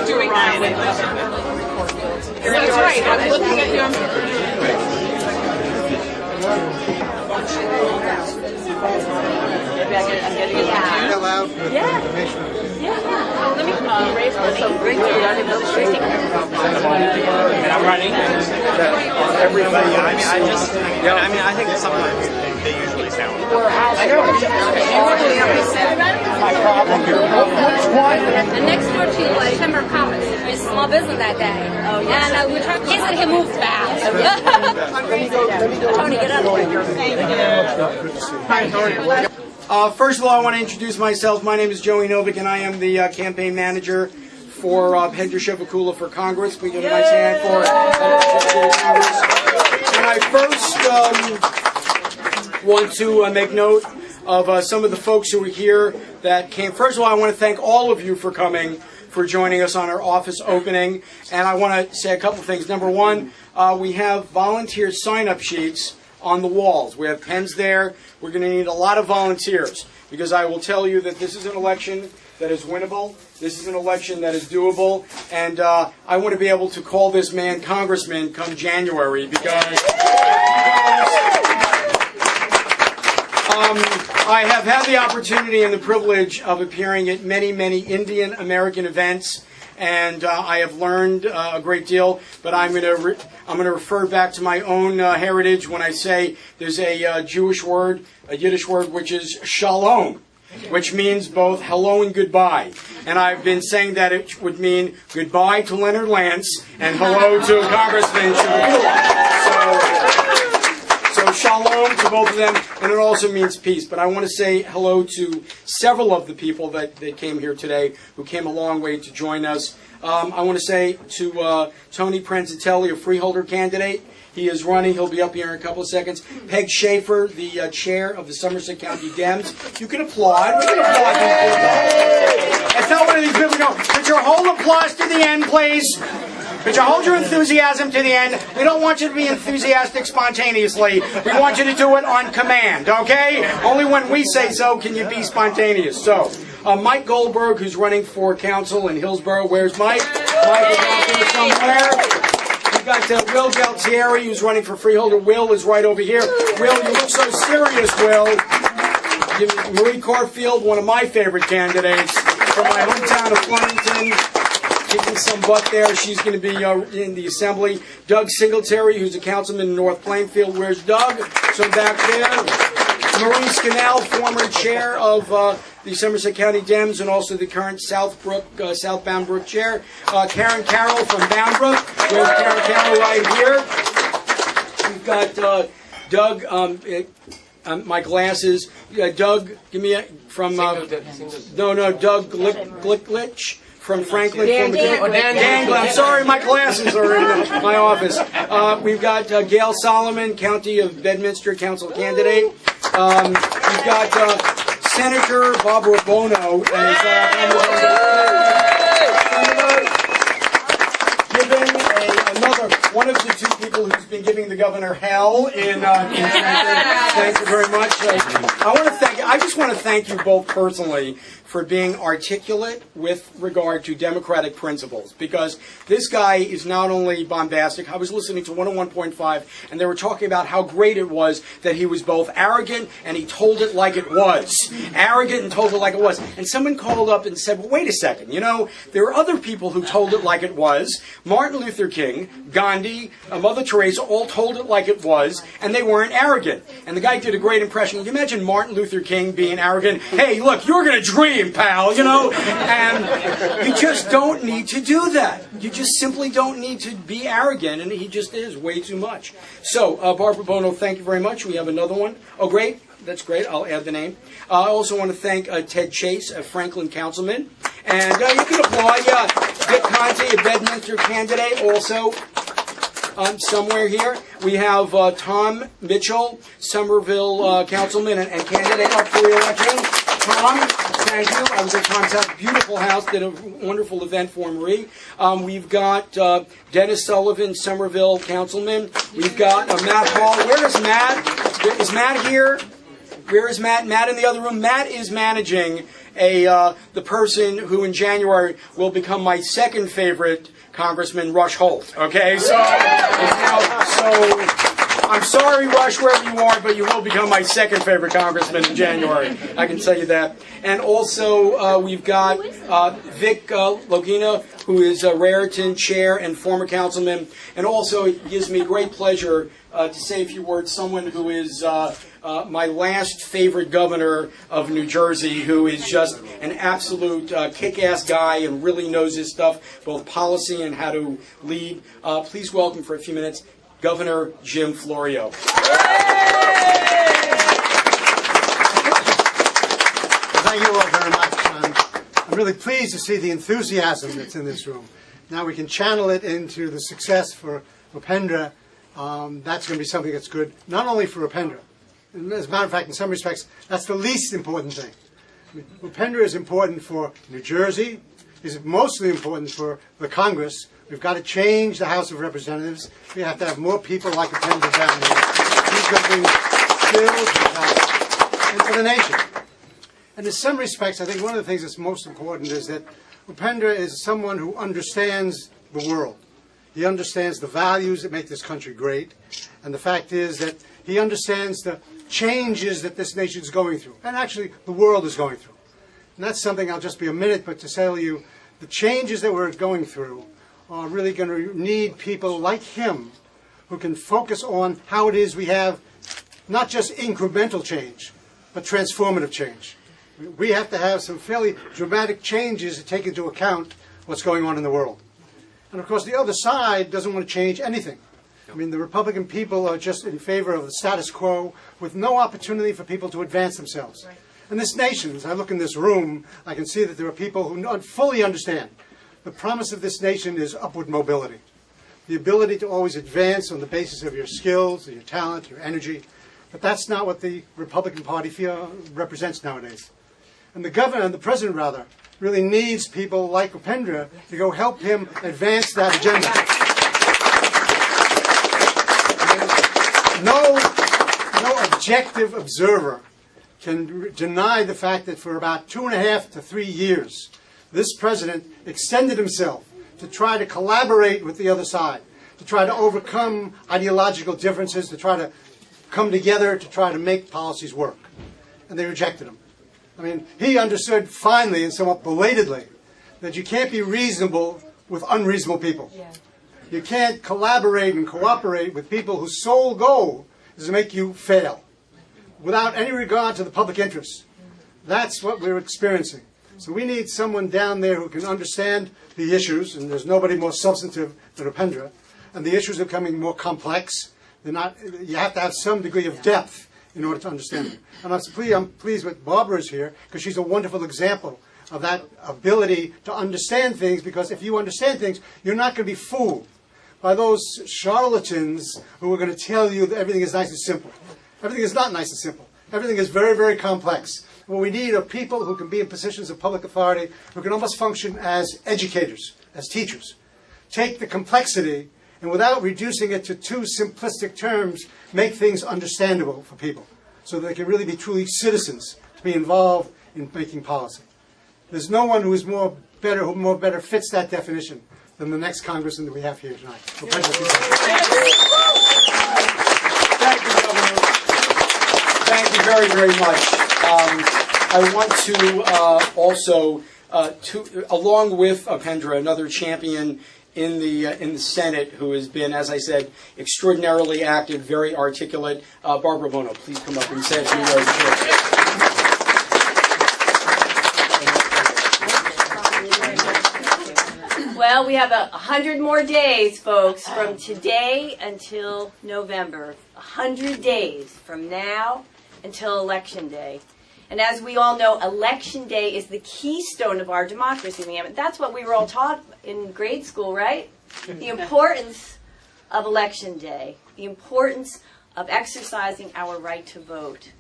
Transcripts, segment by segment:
Doing that. That's right. I'm looking at you. I'm getting it. Yeah. Let me raise my and I'm running. Everybody. I think sometimes they usually sound. I know. My problem here. Which one? The next door to Chamber of Commerce. It's small business that day. Oh, yeah. And we tried. He said he moved fast. Tony, get up. Hi, Tony. First of all, I want to introduce myself. My name is Joey Novick, and I am the campaign manager for Upendra Chivukula for Congress. We get a nice hand for Congress. And I first want to make note of some of the folks who were here that came. First of all, I want to thank all of you for coming, for joining us on our office opening. And I want to say a couple things. Number one, we have volunteer sign-up sheets on the walls. We have pens there. We're going to need a lot of volunteers, because I will tell you that this is an election that is winnable. This is an election that is doable, and I want to be able to call this man congressman come January, because I have had the opportunity and the privilege of appearing at many, many Indian American events, and I have learned a great deal. But I'm going to refer back to my own heritage when I say there's a Jewish word, a Yiddish word, which is shalom, which means both hello and goodbye. And I've been saying that it would mean goodbye to Leonard Lance and hello to Congressman Chivukula. So shalom to both of them, and it also means peace. But I want to say hello to several of the people that came here today, who came a long way to join us. I want to say to Tony Pranzatelli, a freeholder candidate. He is running. He'll be up here in a couple of seconds. Peg Schaffer, the chair of the Somerset County Dems. You can applaud. We can applaud these people. And tell one of these people, go, put your whole applause to the end, please. But you hold your enthusiasm to the end. We don't want you to be enthusiastic spontaneously. We want you to do it on command, okay? Only when we say so can you be spontaneous. So, Mike Goldberg, who's running for council in Hillsborough. Where's Mike? Mike is out there somewhere. We've got Will Galtieri, who's running for freeholder. Will is right over here. Will, you look so serious, Will. Marie Corfield, one of my favorite candidates from my hometown of Flemington. Kicking some butt there. She's going to be in the assembly. Doug Singletary, who's a councilman in North Plainfield. Where's Doug? So back there. Marie Scannell, former chair of the Somerset County Dems and also the current Southbound Brook chair. Karen Carroll from Bound Brook. Where's Karen Carroll? Right here. We've got Doug. My glasses. Doug, give me from. Doug Glicklich. From Franklin, Dan. I'm sorry, my glasses are in my office. We've got Gail Solomon, County of Bedminster Council candidate. We've got Senator Barbara Buono as another one of the two people who's been giving the governor hell in thank you very much. I just want to thank you both personally for being articulate with regard to democratic principles, because this guy is not only bombastic. I was listening to 101.5, and they were talking about how great it was that he was both arrogant and he told it like it was. Arrogant and told it like it was. And someone called up and said, well, wait a second, you know, there are other people who told it like it was. Martin Luther King, Gandhi, Mother Teresa all told it like it was, and they weren't arrogant. And the guy did a great impression. Can you imagine Martin Luther King being arrogant? Hey, look, you're going to dream, pal, you know, and you just don't need to do that. You just simply don't need to be arrogant, and he just is way too much. So, Barbara Buono, thank you very much. We have another one. Oh, great. That's great. I'll add the name. I also want to thank Ted Chase, a Franklin councilman. And you can applaud Dick Conte, a Bedminster candidate, also somewhere here. We have Tom Mitchell, Somerville councilman and candidate up for re-election. Tom, thank you. I was at Tom's house. Beautiful house. Did a wonderful event for Marie. We've got Dennis Sullivan, Somerville Councilman. We've got Matt Hall. Where is Matt? Is Matt here? Where is Matt? Matt in the other room. Matt is managing the person who in January will become my second favorite Congressman, Rush Holt. Okay, so I'm sorry, Rush, wherever you are, but you will become my second favorite Congressman in January. I can tell you that. And also, we've got Vic Logina, who is a Raritan Chair and former Councilman. And also, it gives me great pleasure to say a few words, someone who is my last favorite governor of New Jersey, who is just an absolute kick-ass guy and really knows his stuff, both policy and how to lead. Please welcome for a few minutes, Governor Jim Florio. Thank you all very much. I'm really pleased to see the enthusiasm that's in this room. Now we can channel it into the success for Upendra. That's going to be something that's good, not only for Upendra. As a matter of fact, in some respects, that's the least important thing. I mean, Upendra is important for New Jersey. Is mostly important for the Congress. We've got to change the House of Representatives. We have to have more people like Upendra down there. He's going to bring skills and for the nation. And in some respects, I think one of the things that's most important is that Upendra is someone who understands the world. He understands the values that make this country great. And the fact is that he understands the changes that this nation is going through. And actually, the world is going through. And that's something, I'll just be a minute, but to tell you, the changes that we're going through are really going to need people like him who can focus on how it is we have not just incremental change, but transformative change. We have to have some fairly dramatic changes to take into account what's going on in the world. And of course, the other side doesn't want to change anything. I mean, the Republican people are just in favor of the status quo with no opportunity for people to advance themselves. Right. And this nation, as I look in this room, I can see that there are people who not fully understand the promise of this nation is upward mobility. The ability to always advance on the basis of your skills, your talent, your energy. But that's not what the Republican Party represents nowadays. And the governor, and the president rather, really needs people like Upendra to go help him advance that agenda. No objective observer can deny the fact that for about 2.5 to 3 years, this president extended himself to try to collaborate with the other side, to try to overcome ideological differences, to try to come together to try to make policies work. And they rejected him. I mean, he understood finally and somewhat belatedly that you can't be reasonable with unreasonable people. Yeah. You can't collaborate and cooperate with people whose sole goal is to make you fail without any regard to the public interest. That's what we're experiencing. So we need someone down there who can understand the issues, and there's nobody more substantive than Upendra, and the issues are becoming more complex. You have to have some degree of depth in order to understand them. And I'm pleased that Barbara is here, because she's a wonderful example of that ability to understand things, because if you understand things, you're not going to be fooled by those charlatans who are going to tell you that everything is nice and simple. Everything is not nice and simple. Everything is very, very complex. What we need are people who can be in positions of public authority, who can almost function as educators, as teachers. Take the complexity and without reducing it to too simplistic terms, make things understandable for people so that they can really be truly citizens to be involved in making policy. There's no one who more better fits that definition than the next congressman that we have here tonight. So thank you, Governor. Thank you very, very much. I want to also, along with Upendra, another champion in the Senate who has been, as I said, extraordinarily active, very articulate. Barbara Buono, please come up and say a few words. Well, we have 100 more days, folks, from today until November. 100 days from now until Election Day. And as we all know, Election Day is the keystone of our democracy. That's what we were all taught in grade school, right? The importance of Election Day, the importance of exercising our right to vote.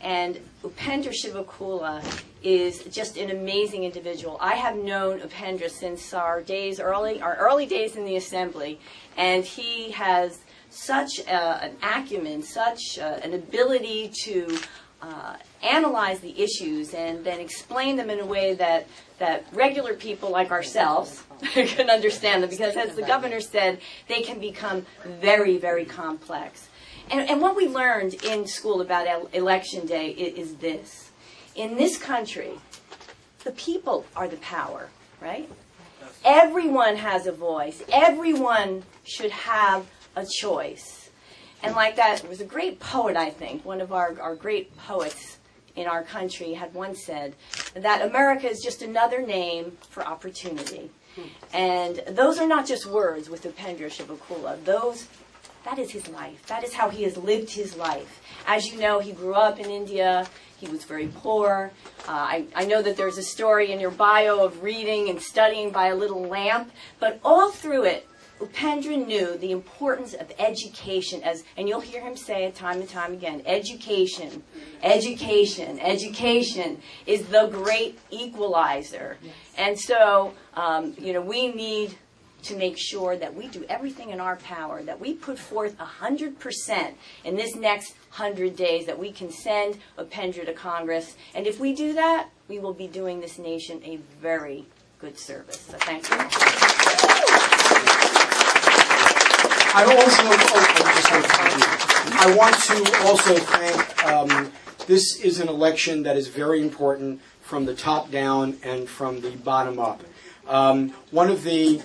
And Upendra Chivukula is just an amazing individual. I have known Upendra since our early days in the Assembly, and he has such an acumen, such an ability to analyze the issues and then explain them in a way that regular people like ourselves can understand them, because as the governor said, they can become very, very complex. And what we learned in school about Election Day is this. In this country, the people are the power, right? Everyone has a voice. Everyone should have a choice. And like that, there was a great poet, I think, one of our great poets in our country had once said that America is just another name for opportunity. And those are not just words with Upendra Chivukula. That is his life. That is how he has lived his life. As you know, he grew up in India. He was very poor. I know that there's a story in your bio of reading and studying by a little lamp, but all through it, Upendra knew the importance of education, and you'll hear him say it time and time again, education, education, education is the great equalizer. And so, we need to make sure that we do everything in our power, that we put forth 100% in this next 100 days, that we can send Upendra to Congress. And if we do that, we will be doing this nation a very good service. So thank you. I want to also thank, this is an election that is very important from the top down and from the bottom up. One of the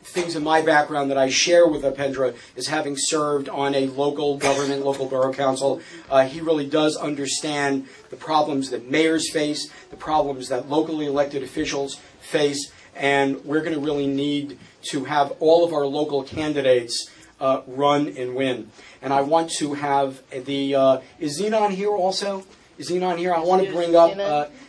things in my background that I share with Upendra is having served on a local government, local borough council. He really does understand the problems that mayors face, the problems that locally elected officials face, and we're going to really need to have all of our local candidates run and win. And I want to have the, is Zenon here also? Is Zenon here? I want to bring up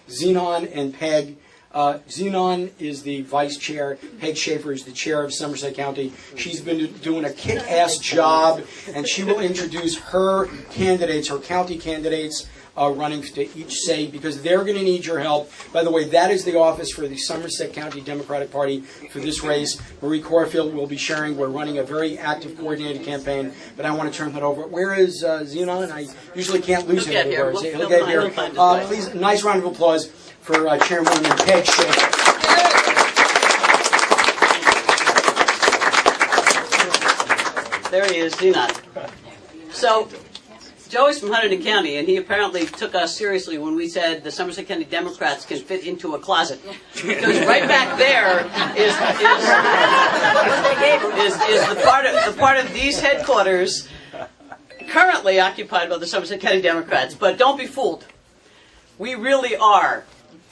Zenon and Peg. Zenon is the vice chair. Peg Schaffer is the chair of Somerset County. She's been doing a kick-ass job, and she will introduce her candidates, her county candidates, running to each say, because they're going to need your help. By the way, that is the office for the Somerset County Democratic Party for this race. Marie Corfield will be sharing. We're running a very active, coordinated campaign, but I want to turn that over. Where is Zenon? I usually can't lose him anywhere. He'll get here. Please, nice round of applause for Chairwoman Peg Schaffer. There he is, Zenon. So, Joey's from Hunterdon County, and he apparently took us seriously when we said the Somerset County Democrats can fit into a closet. Because right back there is the part of these headquarters currently occupied by the Somerset County Democrats. But don't be fooled. We really are.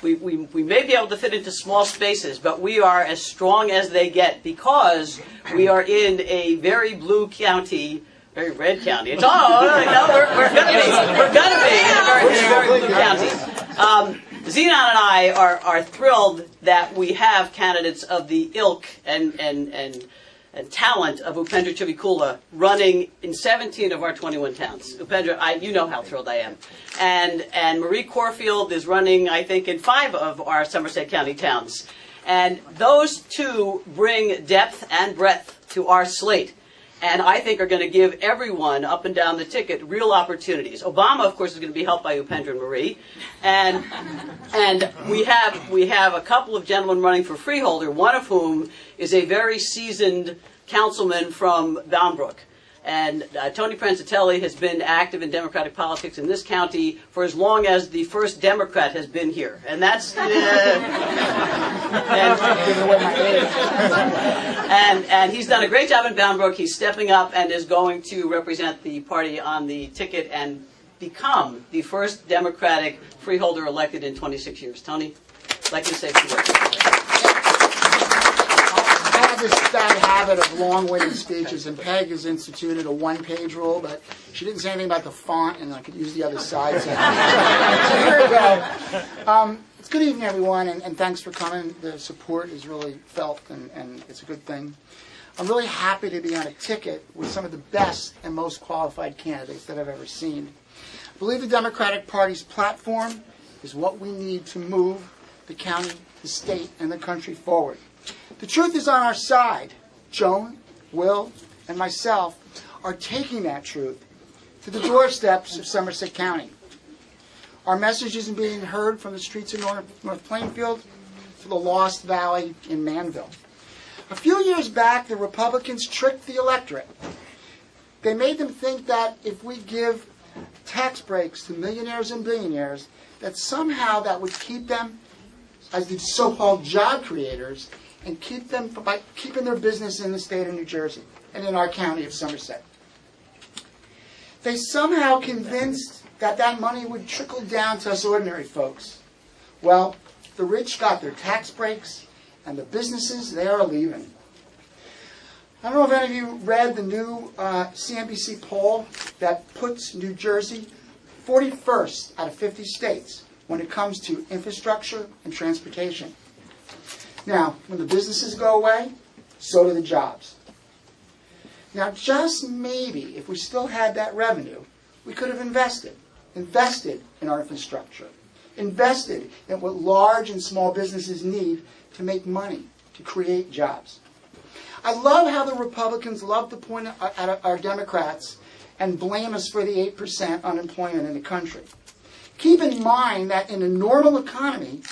We may be able to fit into small spaces, but we are as strong as they get because we are in a very blue county. Very red county. It's we're gonna be in a very blue county. Zenon and I are thrilled that we have candidates of the ilk and talent of Upendra Chivukula running in 17 of our 21 towns. Upendra, you know how thrilled I am. And Marie Corfield is running, I think, in 5 of our Somerset County towns. And those two bring depth and breadth to our slate. And I think are going to give everyone up and down the ticket real opportunities. Obama, of course, is going to be helped by Upendra and Marie, and we have a couple of gentlemen running for freeholder. One of whom is a very seasoned councilman from Brook. And Tony Pranzatelli has been active in Democratic politics in this county for as long as the first Democrat has been here. And that's... and he's done a great job in Brook. He's stepping up and is going to represent the party on the ticket and become the first Democratic freeholder elected in 26 years. Tony, I'd like you to say a few words. I have this bad habit of long-winded speeches, and Peg has instituted a one-page rule, but she didn't say anything about the font, and I could use the other side. So here we go. It's good evening, everyone, and thanks for coming. The support is really felt, and it's a good thing. I'm really happy to be on a ticket with some of the best and most qualified candidates that I've ever seen. I believe the Democratic Party's platform is what we need to move the county, the state, and the country forward. The truth is on our side. Joan, Will, and myself are taking that truth to the doorsteps of Somerset County. Our message isn't being heard from the streets of North Plainfield to the Lost Valley in Manville. A few years back, the Republicans tricked the electorate. They made them think that if we give tax breaks to millionaires and billionaires, that somehow that would keep them as the so-called job creators and keep them by keeping their business in the state of New Jersey and in our county of Somerset. They somehow convinced that that money would trickle down to us ordinary folks. Well, the rich got their tax breaks, and the businesses, they are leaving. I don't know if any of you read the new CNBC poll that puts New Jersey 41st out of 50 states when it comes to infrastructure and transportation. Now, when the businesses go away, so do the jobs. Now, just maybe, if we still had that revenue, we could have invested in our infrastructure, invested in what large and small businesses need to make money, to create jobs. I love how the Republicans love to point at our Democrats and blame us for the 8% unemployment in the country. Keep in mind that in a normal economy,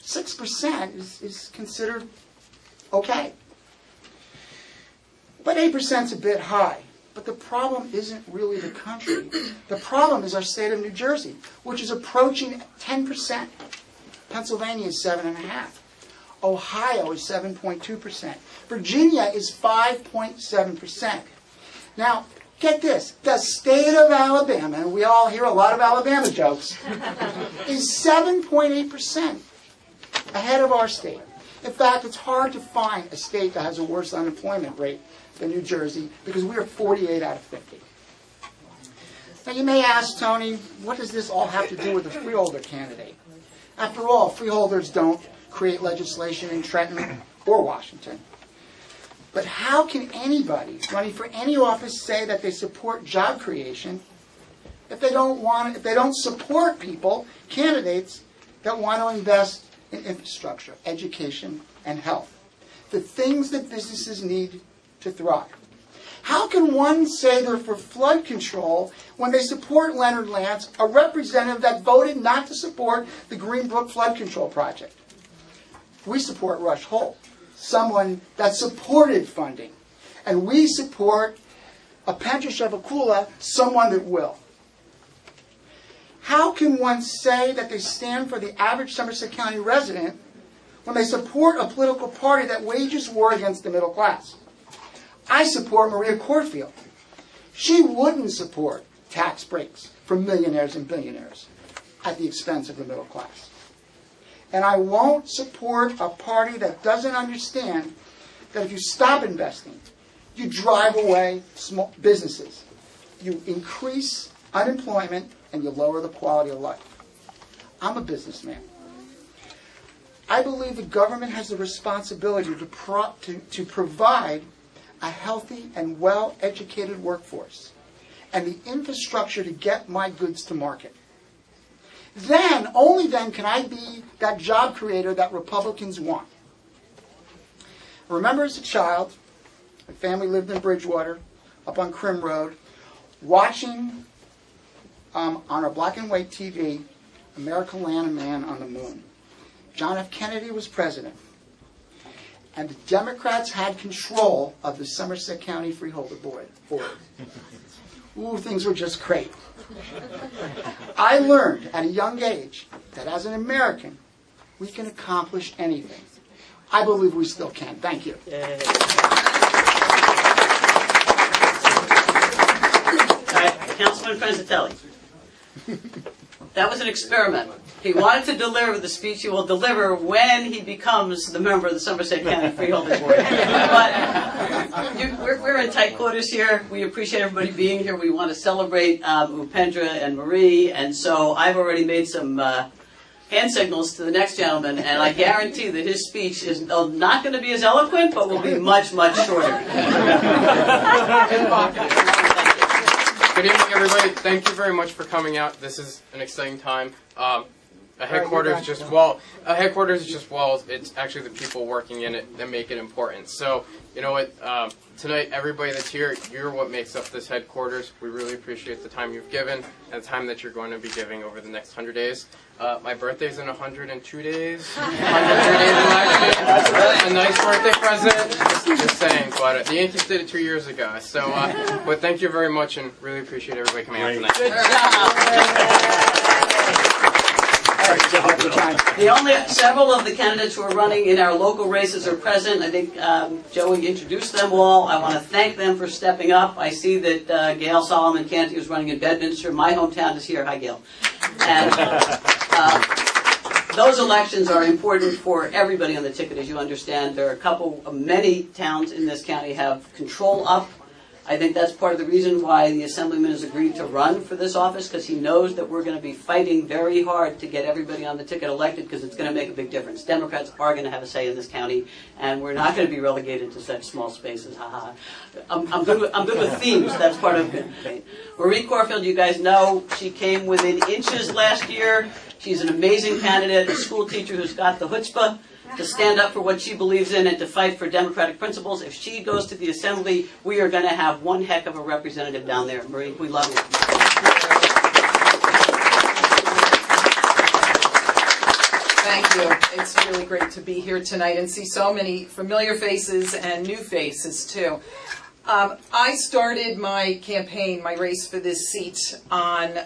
6% is considered okay. But 8% is a bit high. But the problem isn't really the country. The problem is our state of New Jersey, which is approaching 10%. Pennsylvania is 7.5%. Ohio is 7.2%. Virginia is 5.7%. Now, get this. The state of Alabama, and we all hear a lot of Alabama jokes, is 7.8% ahead of our state. In fact, it's hard to find a state that has a worse unemployment rate than New Jersey, because we are 48 out of 50. Now you may ask, Tony, what does this all have to do with the freeholder candidate? After all, freeholders don't create legislation in Trenton or Washington. But how can anybody running for any office say that they support job creation if they don't support people, candidates, that want to invest in infrastructure, education, and health? The things that businesses need to thrive. How can one say they're for flood control when they support Leonard Lance, a representative that voted not to support the Greenbrook flood control project? We support Rush Holt, someone that supported funding. And we support Upendra Chivukula, someone that will. How can one say that they stand for the average Somerset County resident when they support a political party that wages war against the middle class? I support Marie Corfield. She wouldn't support tax breaks for millionaires and billionaires at the expense of the middle class. And I won't support a party that doesn't understand that if you stop investing, you drive away small businesses, you increase unemployment, and you lower the quality of life. I'm a businessman. I believe the government has the responsibility to provide a healthy and well-educated workforce and the infrastructure to get my goods to market. Then, only then, can I be that job creator that Republicans want. I remember as a child, my family lived in Bridgewater, up on Crim Road, watching on our black and white TV, America Land, a Man on the Moon. John F. Kennedy was president. And the Democrats had control of the Somerset County Freeholder Board. Ooh, things were just great. I learned at a young age that as an American, we can accomplish anything. I believe we still can. Thank you. Councilman Pranzatelli. That was an experiment. He wanted to deliver the speech he will deliver when he becomes the member of the Somerset County Freeholder Board. But we're in tight quarters here. We appreciate everybody being here. We want to celebrate Upendra and Marie, and so I've already made some hand signals to the next gentleman, and I guarantee that his speech is not going to be as eloquent, but will be much, much shorter. Good evening, everybody. Thank you very much for coming out. This is an exciting time. A headquarters is just walls. It's actually the people working in it that make it important. So, you know what? Tonight, everybody that's here, you're what makes up this headquarters. We really appreciate the time you've given and the time that you're going to be giving over the next 100 days. My birthday's in 102 days. 103 days actually. A nice birthday present. Just saying. But the Yankees did it 2 years ago. So, but thank you very much, and really appreciate everybody coming out tonight. Good job. Several of the candidates who are running in our local races are present. I think Joey introduced them all. I want to thank them for stepping up. I see that Gail Solomon-Canty, who's running in Bedminster. My hometown is here. Hi, Gail. And those elections are important for everybody on the ticket, as you understand. There are many towns in this county have control up. I think that's part of the reason why the Assemblyman has agreed to run for this office, because he knows that we're going to be fighting very hard to get everybody on the ticket elected, because it's going to make a big difference. Democrats are going to have a say in this county, and we're not going to be relegated to such small spaces. Haha. I'm good with themes. That's part of it. Marie Corfield, you guys know, she came within inches last year. She's an amazing candidate, a school teacher who's got the chutzpah to stand up for what she believes in and to fight for democratic principles. If she goes to the Assembly, we are going to have one heck of a representative down there. Marie, we love you. Thank you. It's really great to be here tonight and see so many familiar faces and new faces, too. I started my campaign, my race for this seat on,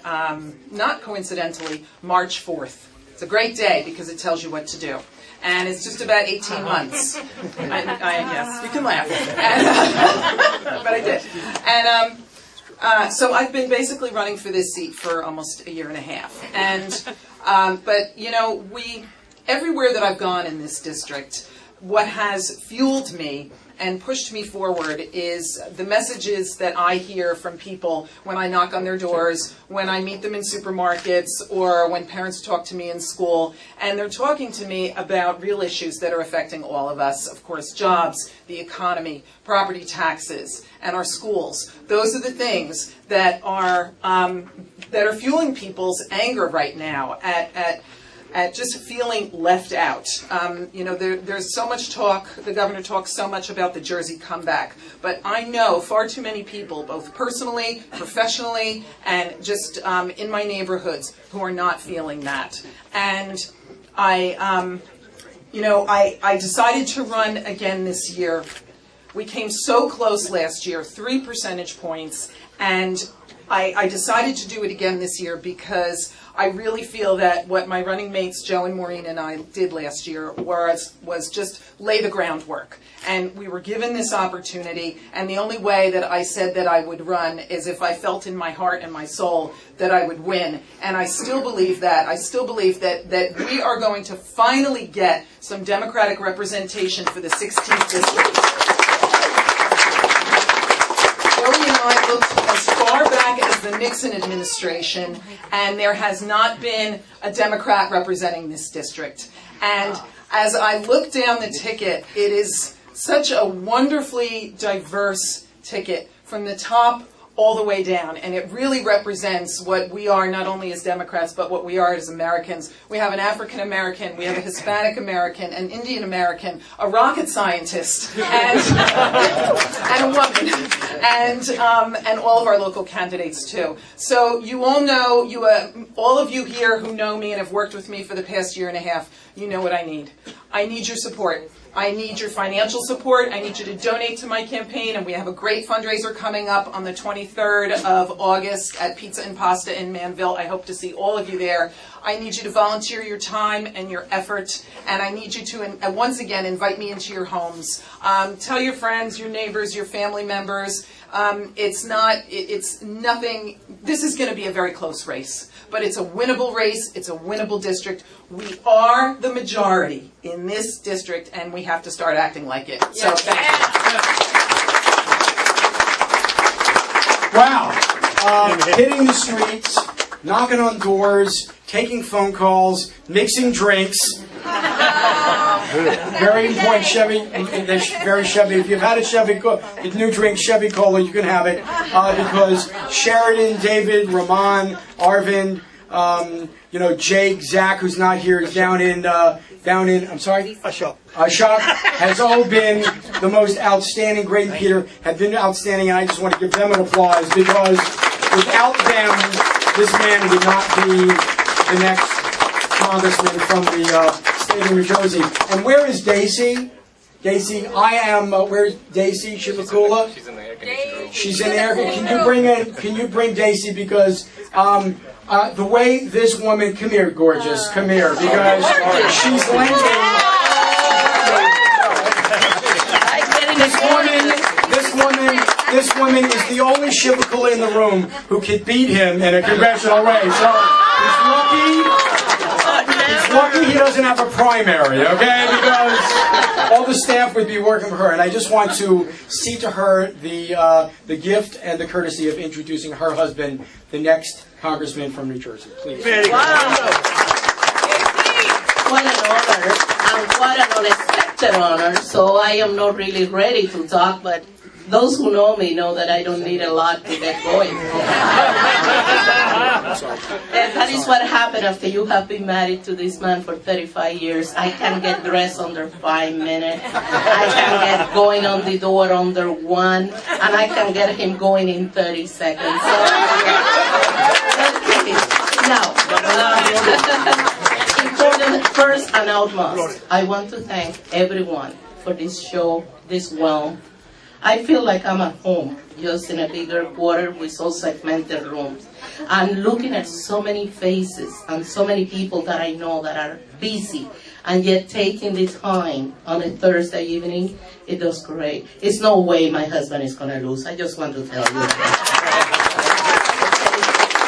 not coincidentally, March 4th. It's a great day because it tells you what to do. And it's just about 18 months. Yes, you can laugh. But I did. And so I've been basically running for this seat for almost a year and a half. And but you know, everywhere that I've gone in this district, what has fueled me and pushed me forward is the messages that I hear from people when I knock on their doors, when I meet them in supermarkets, or when parents talk to me in school, and they're talking to me about real issues that are affecting all of us. Of course, jobs, the economy, property taxes, and our schools. Those are the things that are fueling people's anger right now at just feeling left out. You know, there's so much talk, the governor talks so much about the Jersey comeback, but I know far too many people, both personally, professionally, and just in my neighborhoods, who are not feeling that. And I decided to run again this year. We came so close last year, 3 percentage points, and I decided to do it again this year because I really feel that what my running mates, Joe and Maureen, and I did last year was just lay the groundwork. And we were given this opportunity, and the only way that I said that I would run is if I felt in my heart and my soul that I would win. And I still believe that. I still believe that we are going to finally get some Democratic representation for the 16th district. Joey and I looked as far back as the Nixon administration, and there has not been a Democrat representing this district. And as I look down the ticket, it is such a wonderfully diverse ticket from the top all the way down, and it really represents what we are not only as Democrats, but what we are as Americans. We have an African American, we have a Hispanic American, an Indian American, a rocket scientist, and a woman, and all of our local candidates too. So you all know, all of you here who know me and have worked with me for the past year and a half, you know what I need. I need your support. I need your financial support. I need you to donate to my campaign, and we have a great fundraiser coming up on the 23rd of August at Pizza and Pasta in Manville. I hope to see all of you there. I need you to volunteer your time and your effort, and I need you to, once again, invite me into your homes. Tell your friends, your neighbors, your family members. It's nothing, this is going to be a very close race, but it's a winnable race, it's a winnable district. We are the majority in this district, and we have to start acting like it. So thank you. Wow. Hitting the streets, knocking on doors, taking phone calls, mixing drinks. Very important Chevy, very Chevy. If you've had a Chevy, the new drink Chevy Cola, you can have it because Sheridan, David, Ramon, Arvind, Jake, Zach, who's not here, is down in I'm sorry, Ashok has all been the most outstanding. Great, and Peter have been outstanding, and I just want to give them an applause because without them, this man would not be the next congressman from the state of New Jersey. And where is Dayci? Dayci, where's Dayci Chivukula? She's in the air conditioning room. She's in there. Can you bring Dayci because the way this woman, come here, gorgeous, come here, because she's lending. This woman is the only Chivukula in the room who could beat him in a congressional race. So he's lucky he doesn't have a primary, okay? Because all the staff would be working for her. And I just want to cede to her the gift and the courtesy of introducing her husband, the next congressman from New Jersey. Please. Wow. What an honor, and what an unexpected honor. So I am not really ready to talk, but those who know me know that I don't need a lot to get going. And that is what happened after you have been married to this man for 35 years. I can get dressed under 5 minutes. I can get going on the door under 1. And I can get him going in 30 seconds. So, okay. Now, important first and outmost, I want to thank everyone for this show, this realm. I feel like I'm at home, just in a bigger quarter with all segmented rooms. And looking at so many faces and so many people that I know that are busy and yet taking the time on a Thursday evening, it does great. It's no way my husband is going to lose. I just want to tell you.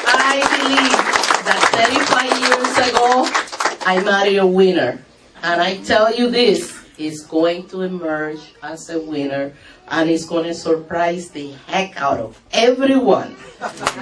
I believe that 35 years ago, I married a winner. And I tell you this, he's going to emerge as a winner. And it's going to surprise the heck out of everyone.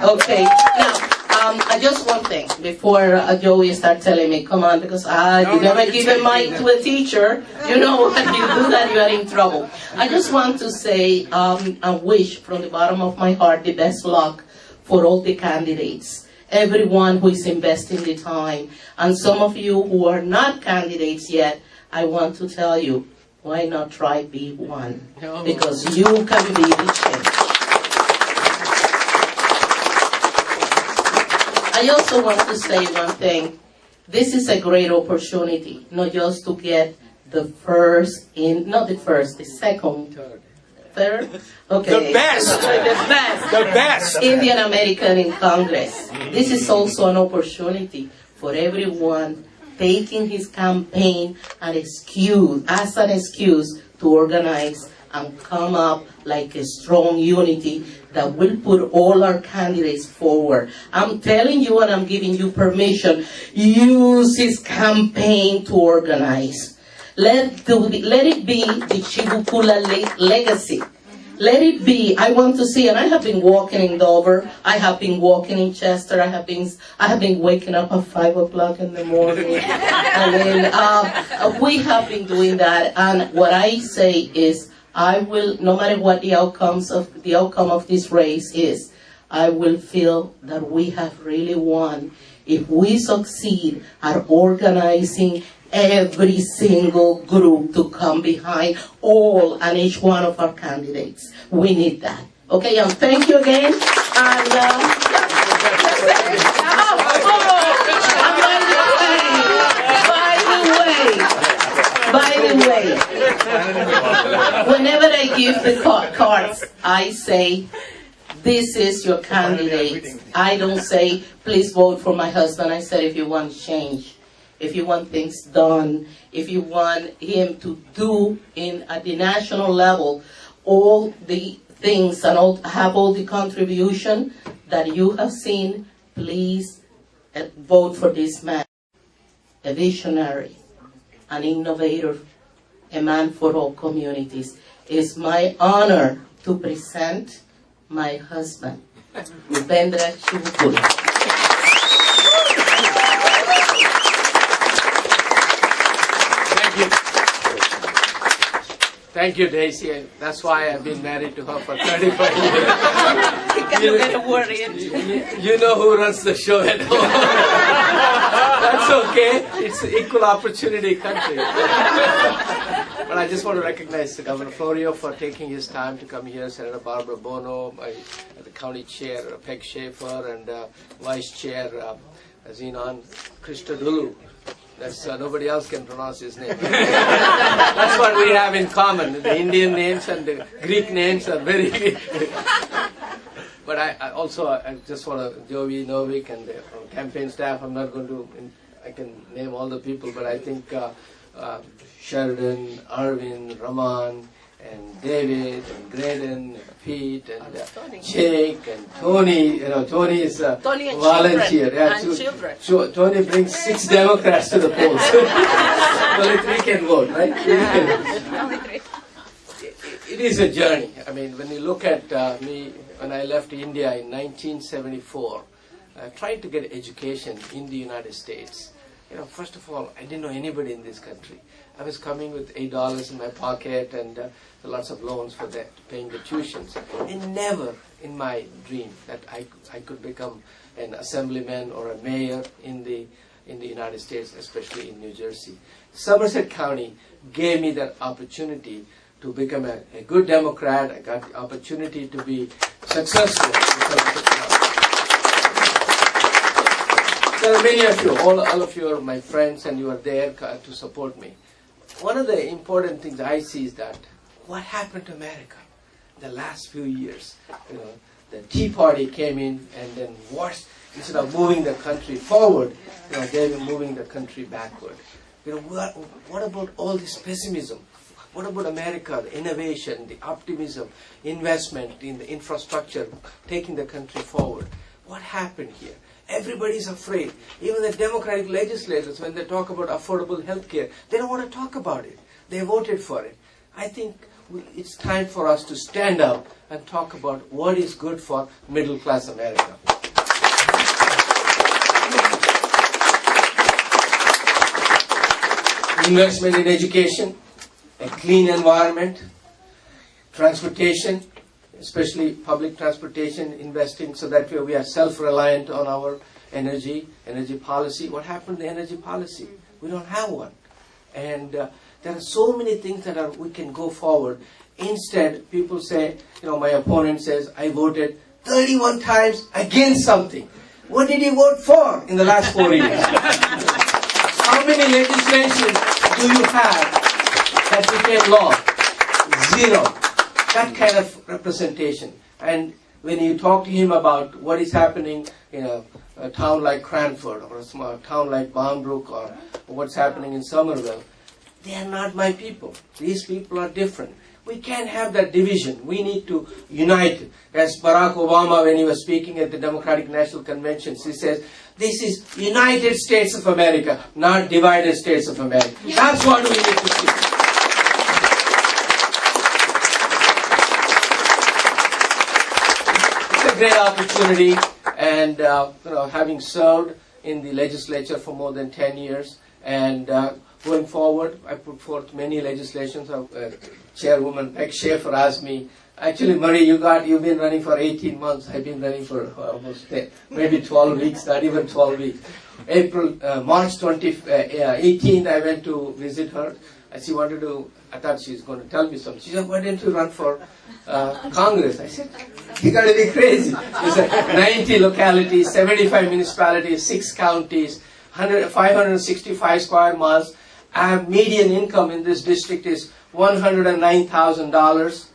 Okay, now, just one thing before Joey starts telling me, come on, because you never give a mic to a teacher. You know, when you do that, you are in trouble. I just want to say and wish from the bottom of my heart the best luck for all the candidates. Everyone who is investing the time. And some of you who are not candidates yet, I want to tell you, why not try B1? Because you can be the change. I also want to say one thing. This is a great opportunity, not just to get the first in, not the first, the second, third? Okay. The best! The best Indian American in Congress. This is also an opportunity for everyone taking his campaign as an excuse to organize and come up like a strong unity that will put all our candidates forward. I'm telling you and I'm giving you permission, use his campaign to organize. Let it be the Chivukula legacy. Let it be. I want to see, and I have been walking in Dover. I have been walking in Chester. I have been waking up at 5 o'clock in the morning. And then we have been doing that. And what I say is, I will, no matter what the outcome of this race is, I will feel that we have really won if we succeed at organizing every single group to come behind all and each one of our candidates. We need that. Okay, and thank you again. And by the way, whenever I give the cards, I say, this is your candidate. I don't say, please vote for my husband. I said, if you want change, if you want things done, if you want him to do at the national level all the things and have all the contribution that you have seen, please vote for this man. A visionary, an innovator, a man for all communities. It's my honor to present my husband, Upendra Chivukula. Thank you. Thank you, Dayci. That's why I've been married to her for 35 years. You know who runs the show at home. That's okay. It's an equal opportunity country. But I just want to recognize Governor Florio for taking his time to come here, Senator Barbara Buono, the county chair, Peg Schaffer, and vice chair, Zenon Christodoulou. That's nobody else can pronounce his name. That's what we have in common. The Indian names and the Greek names are very. But I just want to, Jovi, Novik, and the campaign staff. I'm not going to. I can name all the people, but I think Sheridan, Arvin, Raman, and David, and Graydon, and Pete, and Jake, and Tony. You know, Tony is a volunteer. Children. So Tony brings 6 Democrats to the polls. Only 3 can vote, right? Only 3. It is a journey. I mean, when you look at me, when I left India in 1974, I tried to get education in the United States. You know, first of all, I didn't know anybody in this country. I was coming with $8 in my pocket and lots of loans for that, paying the tuitions. And never in my dream that I could become an assemblyman or a mayor in the United States, especially in New Jersey. Somerset County gave me that opportunity to become a good Democrat. I got the opportunity to be successful in Somerset County. There are many of you, all of you are my friends, and you are there to support me. One of the important things I see is that what happened to America in the last few years. You know, the Tea Party came in, and then instead of moving the country forward, you know, they were moving the country backward. You know, what about all this pessimism? What about America, the innovation, the optimism, investment in the infrastructure, taking the country forward? What happened here? Everybody's afraid. Even the Democratic legislators, when they talk about affordable health care, they don't want to talk about it. They voted for it. I think it's time for us to stand up and talk about what is good for middle-class America. Investment in education, a clean environment, transportation, especially public transportation, investing so that we are self-reliant on our energy policy. What happened to the energy policy? We don't have one. And there are so many things that we can go forward. Instead, people say, you know, my opponent says, I voted 31 times against something. What did you vote for in the last 4 years? How many legislations do you have that became law? 0. That kind of representation. And when you talk to him about what is happening in a town like Cranford or a small town like Brook or what's happening in Somerville, they are not my people. These people are different. We can't have that division. We need to unite. As Barack Obama, when he was speaking at the Democratic National Convention, he says, this is United States of America, not divided States of America. That's what we need to see. Great opportunity, and having served in the legislature for more than 10 years, and going forward, I put forth many legislations. Chairwoman Peg Schaffer asked me, actually, Marie, you've been running for 18 months. I've been running for almost maybe 12 weeks, not even 12 weeks. March 18th, I went to visit her. She wanted to, I thought she was going to tell me something. She said, why didn't you run for Congress? I said, you got to be crazy. She said, 90 localities, 75 municipalities, 6 counties, 565 square miles. Median income in this district is $109,000.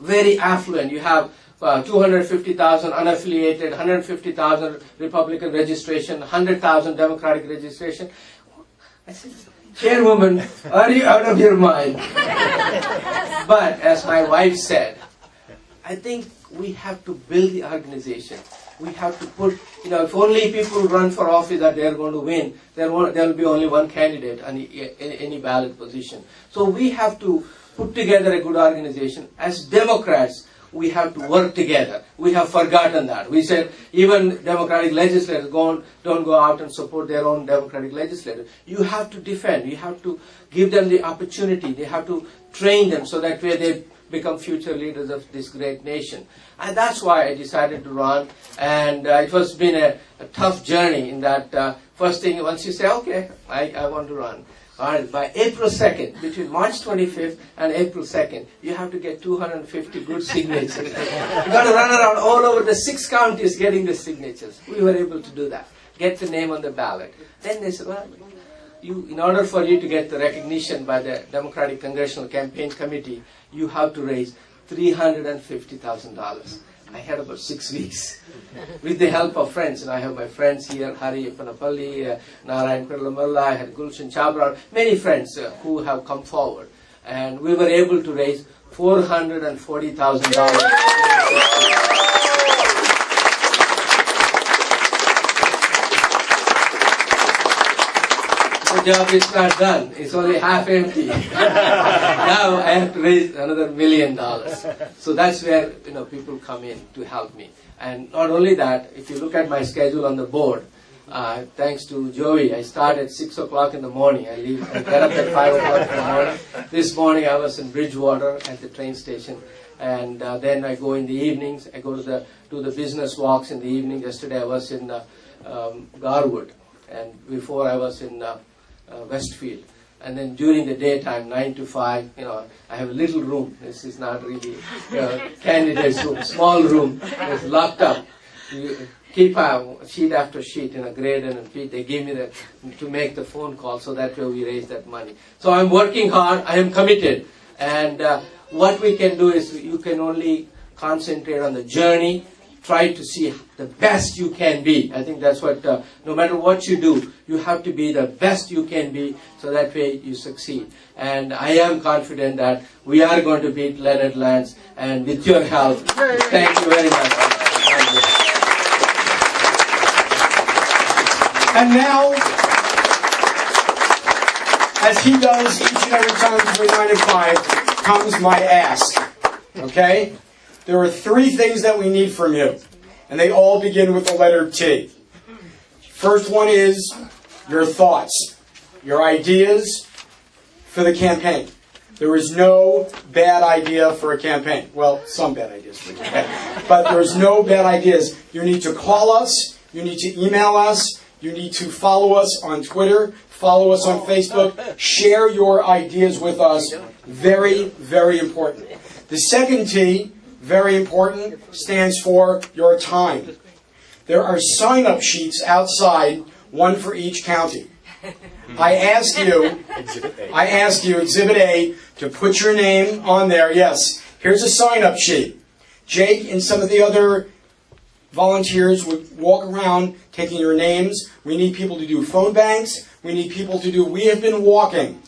Very affluent. You have 250,000 unaffiliated, 150,000 Republican registration, 100,000 Democratic registration. I said, Chairwoman, are you out of your mind? But as my wife said, I think we have to build the organization. We have to put, if only people run for office that they are going to win, there will be only one candidate on any ballot position. So we have to put together a good organization. As Democrats, we have to work together. We have forgotten that. We said even Democratic legislators don't go out and support their own Democratic legislators. You have to defend. You have to give them the opportunity. They have to train them so that way they become future leaders of this great nation. And that's why I decided to run. And it has been a tough journey in that first thing, once you say, okay, I want to run. All right, by April 2nd, between March 25th and April 2nd, you have to get 250 good signatures. You've got to run around all over the 6 counties getting the signatures. We were able to do that. Get the name on the ballot. Then they said, well, in order for you to get the recognition by the Democratic Congressional Campaign Committee, you have to raise $350,000. I had about 6 weeks with the help of friends. And I have my friends here, Hari Panapalli, Narayan Perlamalla, I had Gulshan Chabra, many friends who have come forward. And we were able to raise $440,000. The job is not done. It's only half empty. Now I have to raise another $1 million. So that's where people come in to help me. And not only that, if you look at my schedule on the board, thanks to Joey, I start at 6 o'clock in the morning. I get up at 5 o'clock in the morning. This morning I was in Bridgewater at the train station. And then I go in the evenings. I go to the business walks in the evening. Yesterday I was in Garwood. And before I was in Westfield. And then during the daytime, 9 to 5, I have a little room. This is not really candidate's room, small room. It's locked up. You keep sheet after sheet, Graydon and Pete. They give me to make the phone call, so that way we raise that money. So I'm working hard. I am committed. And what we can do is you can only concentrate on the journey. Try to see the best you can be. I think that's what, no matter what you do, you have to be the best you can be, so that way you succeed. And I am confident that we are going to beat Leonard Lance, and with your help, thank you very much. And now, as he does each and every time between 9 and 5, comes my ask. Okay? There are 3 things that we need from you, and they all begin with the letter T. First one is your thoughts, your ideas for the campaign. There is no bad idea for a campaign. Well, some bad ideas for a campaign. But there's no bad ideas. You need to call us. You need to email us. You need to follow us on Twitter. Follow us on Facebook. Share your ideas with us. Very, very important. The second T, very important, stands for your time. There are sign-up sheets outside, one for each county. I ask you, Exhibit A, to put your name on there. Yes, here's a sign-up sheet. Jake and some of the other volunteers would walk around taking your names. We need people to do phone banks. We need people to do, we have been walking.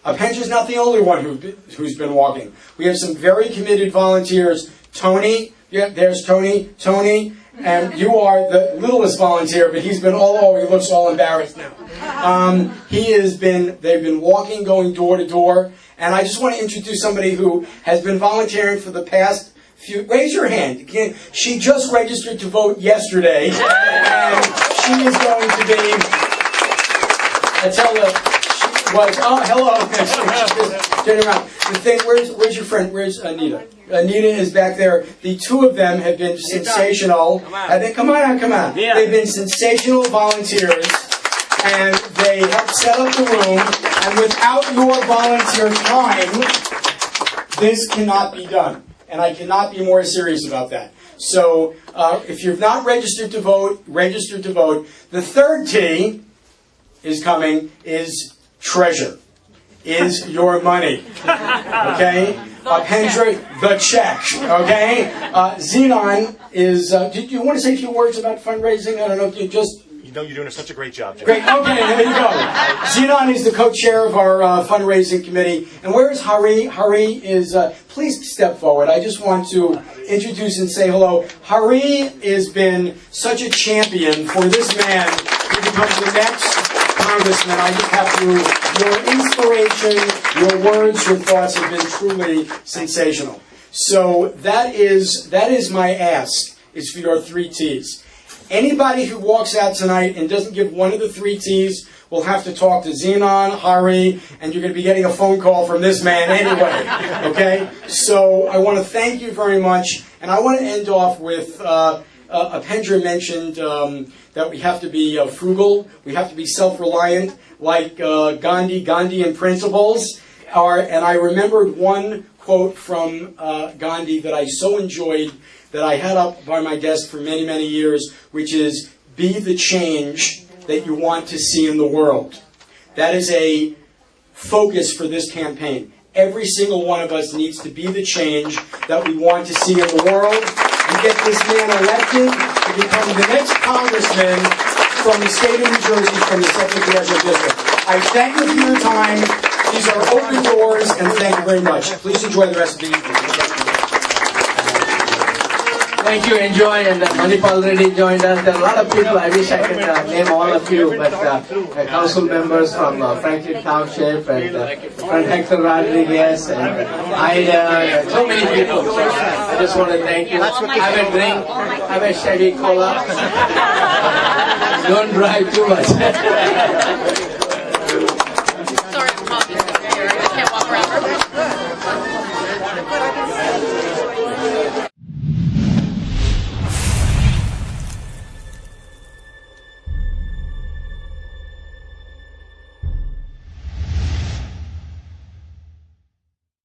Upendra's not the only one who's been walking. We have some very committed volunteers. Tony, yeah, there's Tony. Tony, and you are the littlest volunteer, but he's been all over. He looks all embarrassed now. They've been walking, going door to door, and I just want to introduce somebody who has been volunteering for the past few. Raise your hand. She just registered to vote yesterday, and she is going to be. I tell her. Oh, hello. Turn around. The thing, where's your friend? Where's Anita? Anita is back there. The 2 of them have been sensational. Come on. Yeah. They've been sensational volunteers, and they helped set up the room. And without your volunteer time, this cannot be done. And I cannot be more serious about that. So, if you've not registered to vote, register to vote. The third T is coming, is treasure, is your money, okay? Upendra, the check, okay? Xenon is, did you want to say a few words about fundraising? I don't know if you just... You're doing such a great job, Joe. Great, okay, there you go. Xenon is the co-chair of our fundraising committee. And where's Hari? Hari is, please step forward. I just want to introduce and say hello. Hari has been such a champion for this man who becomes the next Congressman. I just have to, your inspiration, your words, your thoughts have been truly sensational. So that is my ask, is for your 3 T's. Anybody who walks out tonight and doesn't give one of the 3 T's will have to talk to Zenon, Hari, and you're going to be getting a phone call from this man anyway. Okay? So I want to thank you very much, and I want to end off with Upendra mentioned that we have to be frugal, we have to be self-reliant, like Gandhian principles are. And I remembered one quote from Gandhi that I so enjoyed, that I had up by my desk for many, many years, which is, be the change that you want to see in the world. That is a focus for this campaign. Every single one of us needs to be the change that we want to see in the world, and get this man elected to become the next congressman from the state of New Jersey, from the 2nd Congressional District. I thank you for your time. These are open doors, and thank you very much. Please enjoy the rest of the evening. Thank you, enjoy, and Manipal already joined us. There are a lot of people, I wish I could name all of you, but council members from Franklin Township, and Hector Rodriguez, and Ida, and so many people. So I just want to thank you. Have a drink, have a Chevy Cola. Don't drive too much.